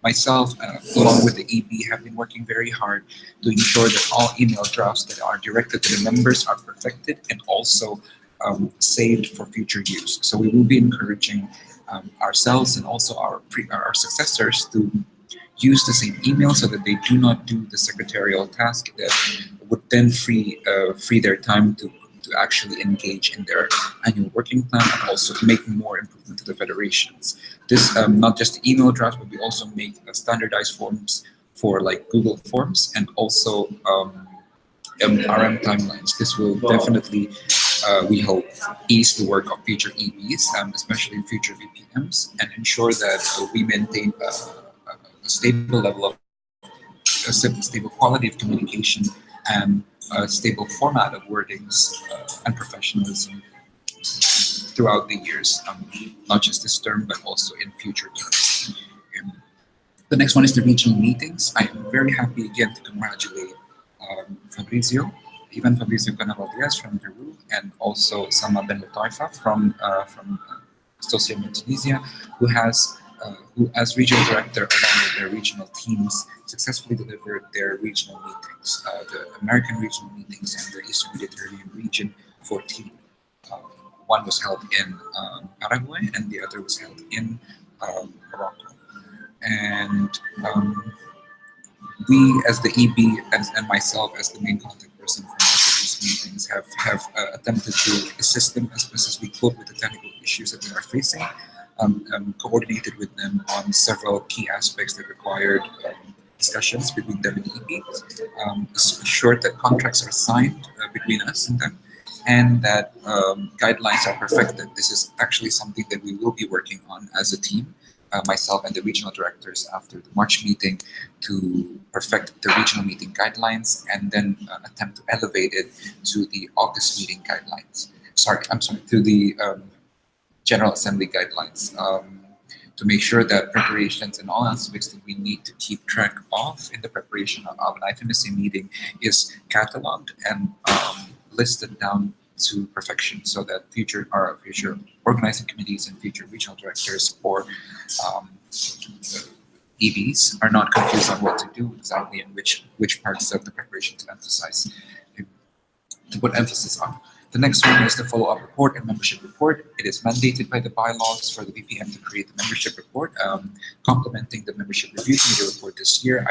[SPEAKER 1] myself, along with the EB, have been working very hard to ensure that all email drafts that are directed to the members are perfected and also saved for future use. So we will be encouraging ourselves and also our successors to use the same email so that they do not do the secretarial task that would then free their time to actually engage in their annual working plan and also make more improvement to the federations. This not just the email drafts, but we also make standardized forms for like Google Forms and also RM timelines. This will definitely, we hope, ease the work of future EBs, especially future VPMs, and ensure that we maintain a stable level of a stable quality of communication and a stable format of wordings and professionalism throughout the years, not just this term, but also in future terms. The next one is the regional meetings. I am very happy again to congratulate Fabrizio Canavaldez from Peru, and also Sama Ben Latoifa from Stosia Tunisia, who as regional director along with their regional teams successfully delivered their regional meetings, the American regional meetings and the Eastern Mediterranean region 14. One was held in Paraguay and the other was held in Morocco. And we as the EB and myself as the main contact person for most of these meetings have attempted to assist them as best as we could with the technical issues that they are facing. Coordinated with them on several key aspects that required discussions between them and EB, assured that contracts are signed between us and them, and that guidelines are perfected. This is actually something that we will be working on as a team, myself and the regional directors after the March meeting, to perfect the regional meeting guidelines and then attempt to elevate it to the August meeting guidelines. To the General Assembly guidelines. To make sure that preparations and all aspects that we need to keep track of in the preparation of an IFMSA meeting is cataloged and listed down to perfection, so that future organizing committees and future regional directors or EBs are not confused on what to do exactly and which parts of the preparation to emphasize, to put emphasis on. The next one is the follow-up report and membership report. It is mandated by the bylaws for the VPM to create the membership report, complementing the membership review committee report this year.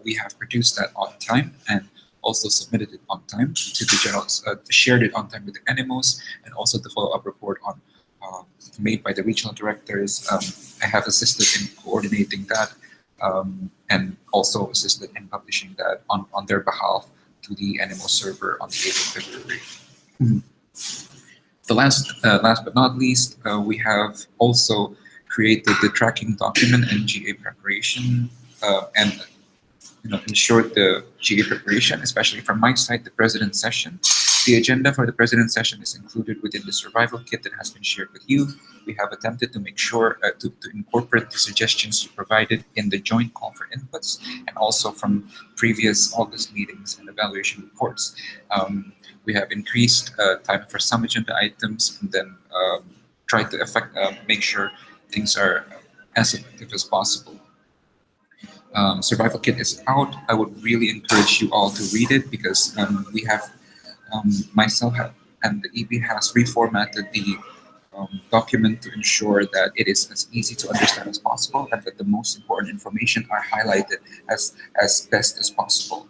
[SPEAKER 1] We have produced that on time and also submitted it on time to the general, shared it on time with the NMOs, and also the follow-up report on made by the regional directors. I have assisted in coordinating that and also assisted in publishing that on their behalf to the NMO server on the 8th of February. The last but not least, we have also created the tracking document and GA preparation and ensured the GA preparation, especially from my side, the President's session. The agenda for the President's session is included within the survival kit that has been shared with you. We have attempted to make sure to incorporate the suggestions you provided in the joint call for inputs and also from previous August meetings and evaluation reports. We have increased time for some agenda items and then tried to make sure things are as effective as possible. Survival kit is out. I would really encourage you all to read it because we have, myself and the EB has reformatted the document to ensure that it is as easy to understand as possible and that the most important information are highlighted as best as possible.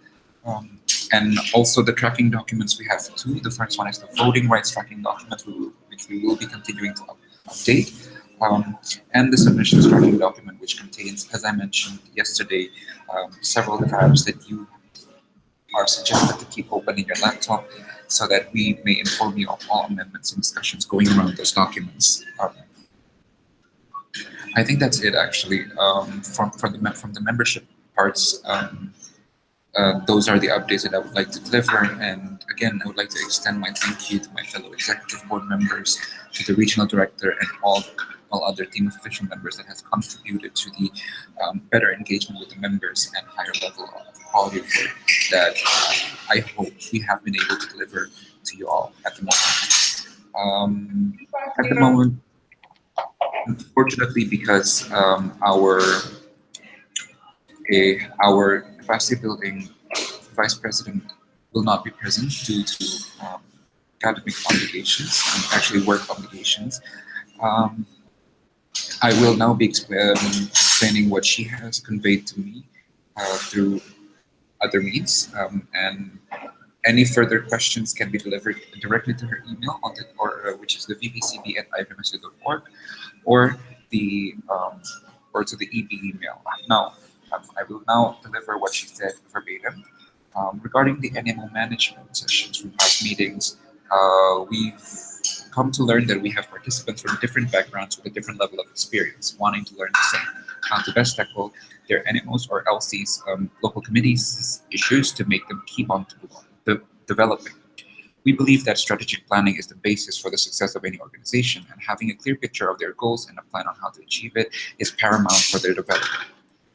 [SPEAKER 1] And also the tracking documents, we have two. The first one is the voting rights tracking document, which we will be continuing to update. And the submissions tracking document, which contains, as I mentioned yesterday, several tabs that you are suggested to keep open in your laptop so that we may inform you of all amendments and discussions going around those documents. I think that's it actually from the membership parts. Those are the updates that I would like to deliver. And again, I would like to extend my thank you to my fellow executive board members, to the regional director, and all other team of official members that has contributed to the better engagement with the members and higher level of quality of work that I hope we have been able to deliver to you all at the moment. At the moment, unfortunately, because our capacity building vice president will not be present due to academic obligations and actually work obligations. I will now be explaining what she has conveyed to me through other means, and any further questions can be delivered directly to her email, which is the vpcb@ifmsa.org, or to the EB email. Now, I will now deliver what she said verbatim. Regarding the NMO management sessions from past meetings, we've come to learn that we have participants from different backgrounds with a different level of experience, wanting to learn the same, how to best tackle their NMOs or LCs, local committees issues to make them keep on developing. We believe that strategic planning is the basis for the success of any organization, and having a clear picture of their goals and a plan on how to achieve it is paramount for their development.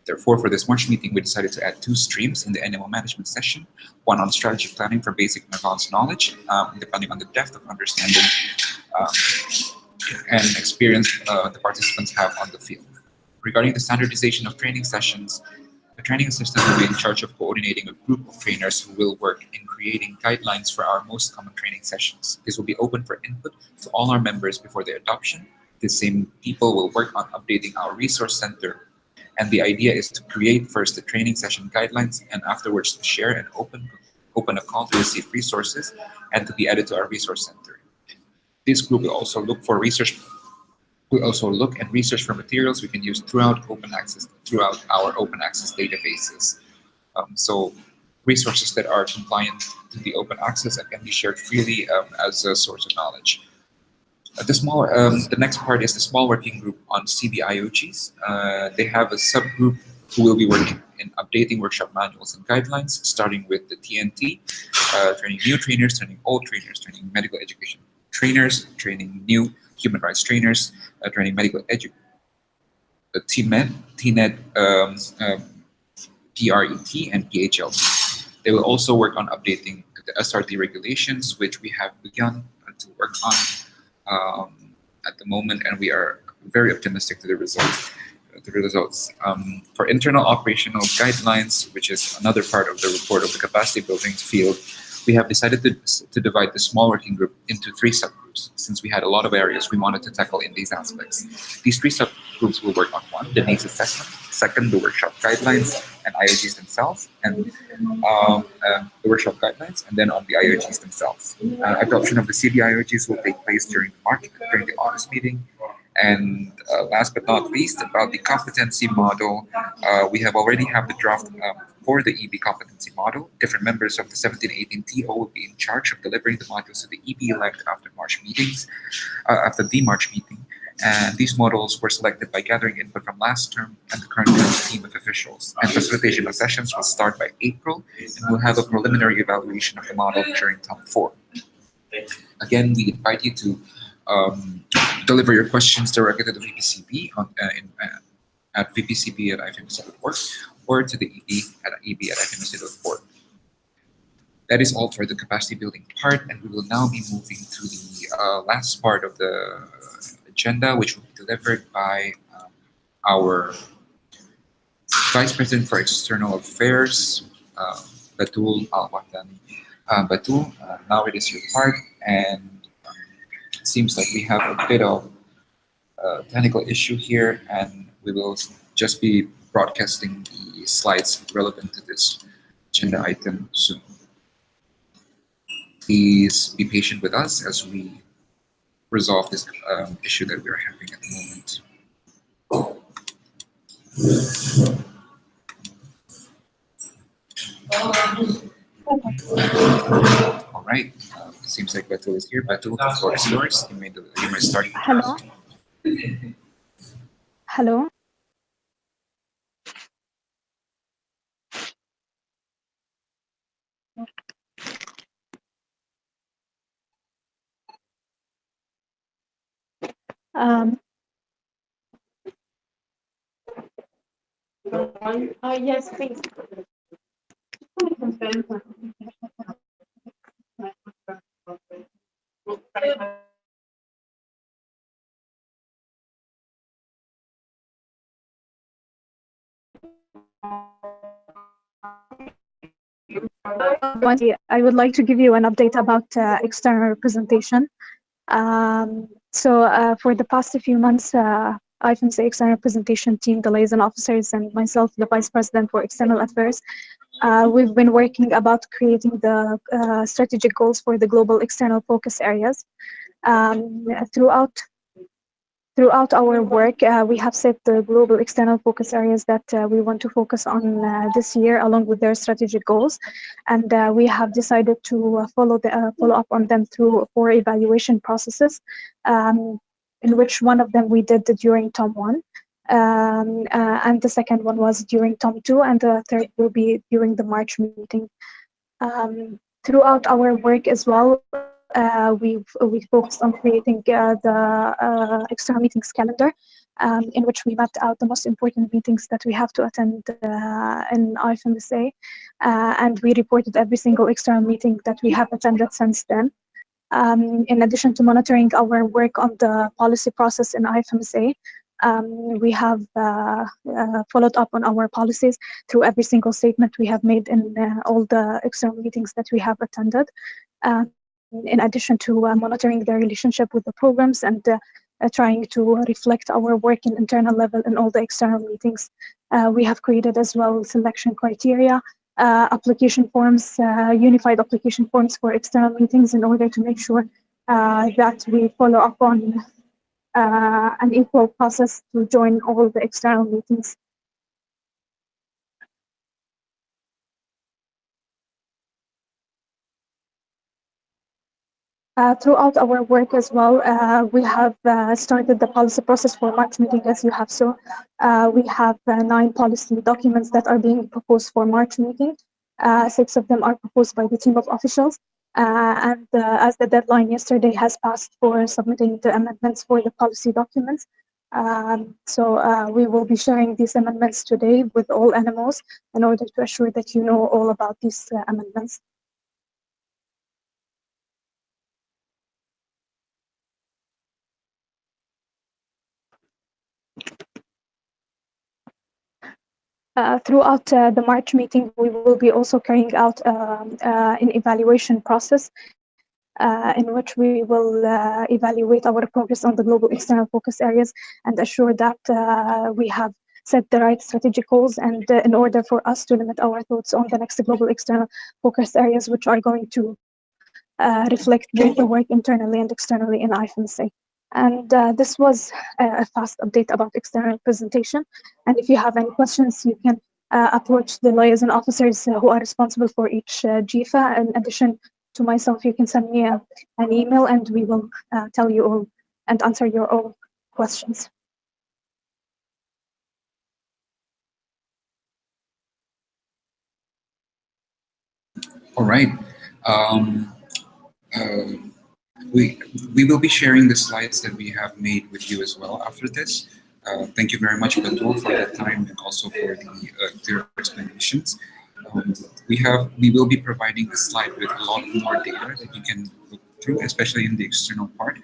[SPEAKER 1] Therefore, for this March meeting, we decided to add 2 streams in the NMO management session, one on strategic planning for basic and advanced knowledge, depending on the depth of understanding and experience the participants have on the field. Regarding the standardization of training sessions, the training assistant will be in charge of coordinating a group of trainers who will work in creating guidelines for our most common training sessions. This will be open for input to all our members before their adoption. The same people will work on updating our resource center. And the idea is to create first the training session guidelines and afterwards to share and open a call to receive resources and to be added to our resource center. This group will also look and research for materials we can use throughout our open access databases. So resources that are compliant to the open access and can be shared freely as a source of knowledge. The next part is the small working group on CBIOGs. They have a subgroup who will be working in updating workshop manuals and guidelines, starting with the TNT, training new trainers, training old trainers, training medical education trainers, training new human rights trainers, training medical TMED, TNED, PRET, and PHLT. They will also work on updating the SRT regulations, which we have begun to work on at the moment, and we are very optimistic to the results. For internal operational guidelines, which is another part of the report of the capacity building field, we have decided to divide the small working group into 3 subgroups, since we had a lot of areas we wanted to tackle in these aspects. These 3 subgroups will work on 1, the needs assessment, 2nd, the workshop guidelines and IOGs themselves, and the workshop guidelines, and then on the IOGs themselves. Adoption of the CBIOGs will take place during the August meeting. And last but not least, about the competency model, we already have the draft for the EB competency model. Different members of the 17-18 TO will be in charge of delivering the modules to the EB elect after the March meeting. And these models were selected by gathering input from last term and the current team of officials. And facilitation of sessions will start by April, and we'll have a preliminary evaluation of the model during term 4. Again, we invite you to deliver your questions directly to the VPCB at vpcb@ifmc.org or to the EB at eb@ifmc.org. That is all for the capacity building part, and we will now be moving to the last part of the agenda, which will be delivered by our Vice President for External Affairs, Batul Al-Wahdani. Batul, now it is your part, and it seems like we have a bit of technical issue here, and we will just be broadcasting the slides relevant to this agenda item soon. Please be patient with us as we resolve this issue that we are having at the moment. All right, it seems like Batul is here. Batul, the floor is yours. You may start.
[SPEAKER 5] Hello. Hello. Yes, please. I would like to give you an update about external representation. For the past few months, IFMC external representation team, the liaison officers, and myself, the vice president for external affairs, we've been working about creating the strategic goals for the global external focus areas. Throughout our work, we have set the global external focus areas that we want to focus on this year, along with their strategic goals, and we have decided to follow up on them through 4 evaluation processes, in which one of them we did during Tom 1, and the second one was during Tom 2, and the third will be during the March meeting. Throughout our work as well, we focused on creating the external meetings calendar, in which we mapped out the most important meetings that we have to attend in IFMSA, and we reported every single external meeting that we have attended since then. In addition to monitoring our work on the policy process in IFMSA, we have followed up on our policies through every single statement we have made in all the external meetings that we have attended. In addition to monitoring the relationship with the programs and trying to reflect our work in internal level in all the external meetings, we have created as well selection criteria, application forms, unified application forms for external meetings in order to make sure that we follow up on an equal process to join all the external meetings. Throughout our work as well, we have started the policy process for March meeting, as you have so. We have 9 policy documents that are being proposed for March meeting. 6 of them are proposed by the team of officials. And as the deadline yesterday has passed for submitting the amendments for the policy documents, so we will be sharing these amendments today with all NMOs in order to assure that you know all about these amendments. Throughout the March meeting, we will be also carrying out an evaluation process in which we will evaluate our progress on the global external focus areas and assure that we have set the right strategic goals, and in order for us to limit our thoughts on the next global external focus areas, which are going to reflect both the work internally and externally in IFMSA. And this was a fast update about external presentation. And if you have any questions, you can approach the liaison officers who are responsible for each GIFA. In addition to myself, you can send me an email and we will tell you all and answer your all questions.
[SPEAKER 1] All right. Um, uh, we will be sharing the slides that we have made with you as well after this. Thank you very much, Batul, for that time and also for the clear explanations. We will be providing the slide with a lot more data that you can look through, especially in the external part.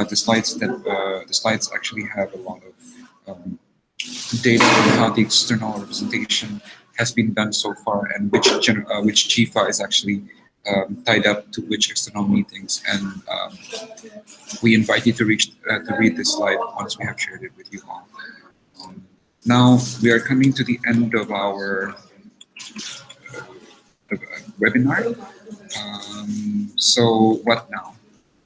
[SPEAKER 1] The slides actually have a lot of data on how the external representation has been done so far and which GIFA is actually tied up to which external meetings. And we invite you to read this slide once we have shared it with you all. Now we are coming to the end of our webinar. So what now?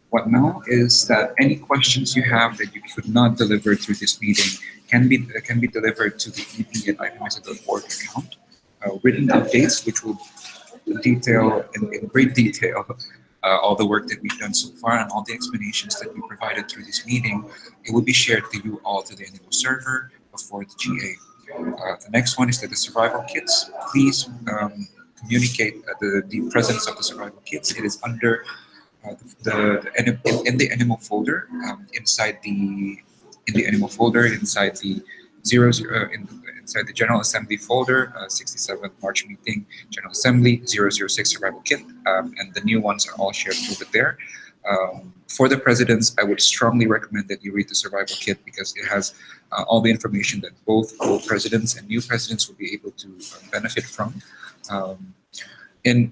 [SPEAKER 1] What now is that any questions you have that you could not deliver through this meeting can be delivered to the ep@ifmsa.org account. Written updates, which will detail in great detail all the work that we've done so far and all the explanations that we provided through this meeting, it will be shared to you all to the NMO server before the GA. The next one is that the survival kits. Please communicate the presence of the survival kits. It is under in the NMO folder inside the NMO folder inside the inside the General Assembly folder, 67th March meeting, General Assembly 006 survival kit, and the new ones are all shared over there. For the presidents, I would strongly recommend that you read the survival kit because it has all the information that both old presidents and new presidents will be able to benefit from. In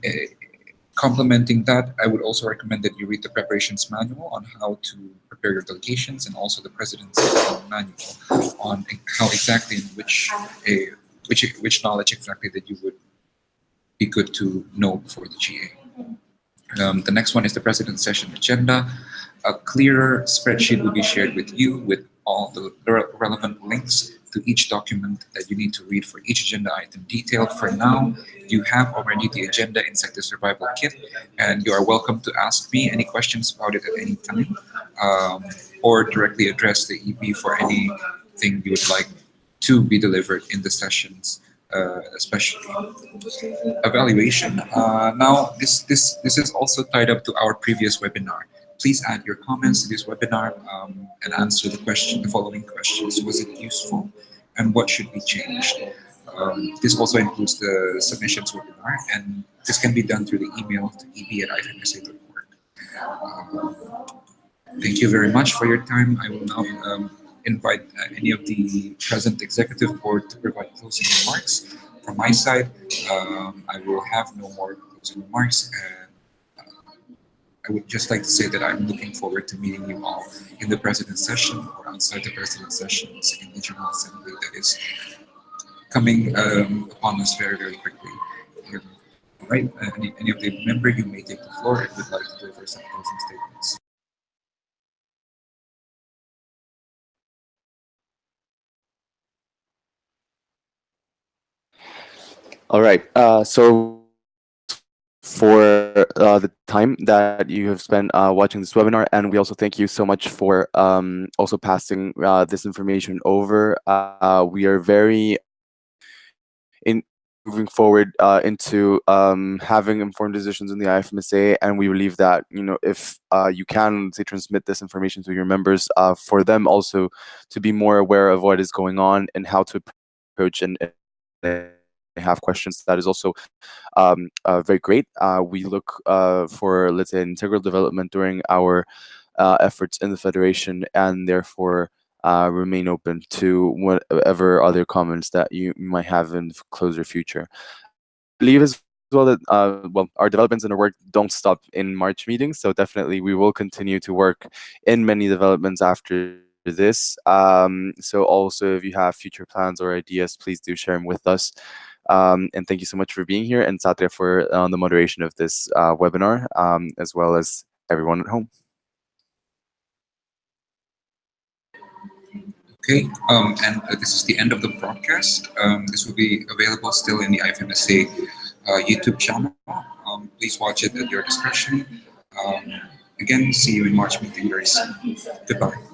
[SPEAKER 1] complementing that, I would also recommend that you read the preparations manual on how to prepare your delegations and also the president's manual on how exactly in which knowledge exactly that you would be good to know for the GA. The next one is the president's session agenda. A clearer spreadsheet will be shared with you with all the relevant links to each document that you need to read for each agenda item detailed. For now, you have already the agenda inside the survival kit, and you are welcome to ask me any questions about it at any time, or directly address the EP for anything you would like to be delivered in the sessions, especially evaluation. Now, this is also tied up to our previous webinar. Please add your comments to this webinar and answer the following questions. Was it useful? And what should be changed? This also includes the submissions webinar, and this can be done through the email to eb@ifmsa.org. Thank you very much for your time. I will now invite any of the present executive board to provide closing remarks. From my side, I will have no more closing remarks, and I would just like to say that I'm looking forward to meeting you all in the president's session or outside the president's sessions in the General Assembly that is coming upon us very, very quickly. All right, any of the member, you may take the floor if you'd like to deliver some closing statements.
[SPEAKER 2] All right. So for the time that you have spent watching this webinar, and we also thank you so much for also passing this information over. We are very in moving forward into having informed decisions in the IFMSA, and we believe that, you know, if you can, say, transmit this information to your members, for them also to be more aware of what is going on and how to approach and have questions, that is also very great. We look for, let's say, integral development during our efforts in the Federation, and therefore remain open to whatever other comments that you might have in the closer future. I believe as well that well, our developments in our work don't stop in March meetings, so definitely we will continue to work in many developments after this. So also, if you have future plans or ideas, please do share them with us. And thank you so much for being here, and Satya for the moderation of this webinar, as well as everyone at home.
[SPEAKER 1] Okay, and this is the end of the broadcast. This will be available still in the IFMSA YouTube channel. Please watch it at your discretion. Again, see you in March meeting very soon. Goodbye.